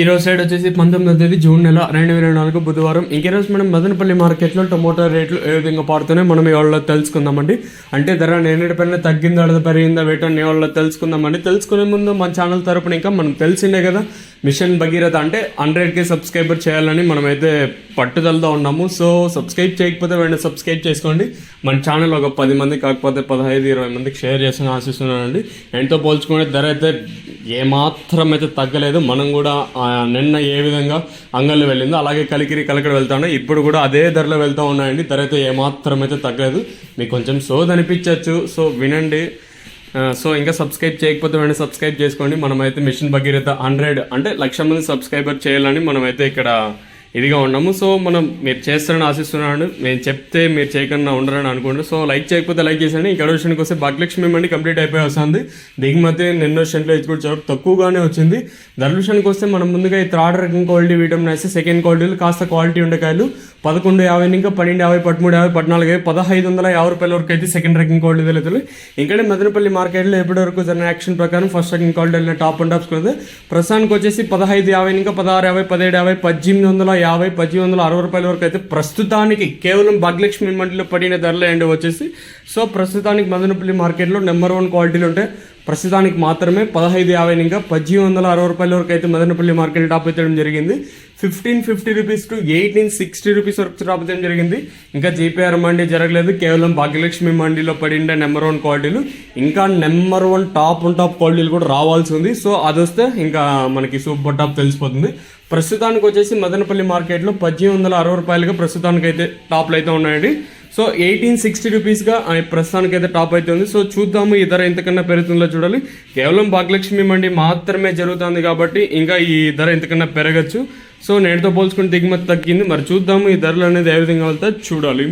ఈరోజు సైడ్ వచ్చేసి 19వ తేదీ జూన్ నెల 2024 బుధవారం. ఇంకేరోజు మనం మదనపల్లి మార్కెట్లో టమోటా రేట్లు ఏ విధంగా పాడుతున్నాయి మనం ఇవాళ తెలుసుకుందామండి. అంటే ధర నేనేటిపైన తగ్గిందా పెరిగిందా వేటని ఇవాళ తెలుసుకుందామండి. తెలుసుకునే ముందు మన ఛానల్ తరపున ఇంకా మనం తెలిసిందే కదా మిషన్ భగీరథ అంటే 100K సబ్స్క్రైబర్ చేయాలని మనమైతే పట్టుదలతో ఉన్నాము. సో సబ్స్క్రైబ్ చేయకపోతే వెంటనే సబ్స్క్రైబ్ చేసుకోండి. మన ఛానల్ ఒక 10 మంది కాకపోతే 15-20 మందికి షేర్ చేసి ఆశిస్తున్నానండి. ఎంతో పోల్చుకునే ధర అయితే ఏమాత్రం అయితే తగ్గలేదు. మనం కూడా నిన్న ఏ విధంగా అంగళ్ళు వెళ్ళిందో అలాగే కలకడ వెళ్తా ఉన్నాయి. ఇప్పుడు కూడా అదే ధరలో వెళ్తూ ఉన్నాయండి. ధర అయితే ఏమాత్రం అయితే తగ్గలేదు. మీకు కొంచెం సోది అనిపించవచ్చు, సో వినండి. సో ఇంకా సబ్స్క్రైబ్ చేయకపోతే వెంటనే సబ్స్క్రైబ్ చేసుకోండి. మనమైతే మిషన్ భగీరథ 100 అంటే 1,00,000 మంది సబ్స్క్రైబర్ చేయాలని మనమైతే ఇక్కడ ఇదిగా ఉన్నాము. సో మీరు చేస్తారని ఆశిస్తున్నాను. నేను చెప్తే మీరు చేయకుండా ఉండరని అనుకుంటారు. సో లైక్ చేయకపోతే లైక్ చేసండి. ఇక్కడ విషయానికి వస్తే భాగ్యలక్ష్మి మండి కంప్లీట్ అయిపోయి వస్తుంది. దిగుమతి నిన్న విషయంలో ఇది కూడా చాలా తక్కువగానే వచ్చింది. ధర విషయానికి వస్తే మనం ముందుగా ఈ థర్డ్ రకం క్వాలిటీ వీటం వేస్తే సెకండ్ క్వాలిటీలు కాస్త క్వాలిటీ ఉండే కాయలు 11.50 ఇంకా 12.50 13.50 14.50 1,550 రూపాయల వరకు అయితే సెకండ్ రకం క్వాలిటీ వెళ్తుంది. ఇంకనే మదనపల్లి మార్కెట్లో ఎప్పటి వరకు జరిగిన యాక్షన్ ప్రకారం ఫస్ట్ రకం క్వాలిటీ వెళ్ళిన టాప్ అండ్ టాప్స్ కదా ప్రస్తుతానికి వచ్చేసి 15.50 ఇంకా 16.50 17.50 1860 రూపాయల వరకు అయితే ప్రస్తుతానికి కేవలం భాగ్యలక్ష్మి మండిలో పడిన ధరలు అండి వచ్చేసి. సో ప్రస్తుతానికి మదనపల్లి మార్కెట్లో నెంబర్ 1 క్వాలిటీలు ఉంటాయి. ప్రస్తుతానికి మాత్రమే 15.50 ఇంకా 1860 రూపాయల వరకు అయితే మదనపల్లి మార్కెట్ టాప్ ఎత్తడం జరిగింది. 1550 రూపీస్ టు 1860 రూపీస్ వరకు టాప్ ఎత్తడం జరిగింది. ఇంకా జీపీఆర్ మండీ జరగలేదు. కేవలం భాగ్యలక్ష్మి మండీలో పడిండే నెంబర్ 1 క్వాలిటీలు ఇంకా నెంబర్ 1 టాప్ క్వాలిటీలు కూడా రావాల్సి ఉంది. సో అది వస్తే ఇంకా మనకి సూపర్ టాప్ తెలిసిపోతుంది. ప్రస్తుతానికి వచ్చేసి మదనపల్లి మార్కెట్లో 1860 రూపాయలుగా ప్రస్తుతానికి అయితే టాప్లు అయితే ఉన్నాయండి. సో 1860 రూపీస్గా ప్రస్తుతానికి అయితే టాప్ అయితే ఉంది. సో చూద్దాము ఈ ధర ఎంతకన్నా పెరుగుతుందో చూడాలి. కేవలం భాగ్యలక్ష్మి మండి మాత్రమే జరుగుతుంది కాబట్టి ఇంకా ఈ ధర ఎంతకన్నా పెరగచ్చు. సో నేటితో పోల్చుకుని దిగుమతి తగ్గింది. మరి చూద్దాము ఈ ధరలు అనేది ఏ విధంగా వెళ్తా చూడాలి.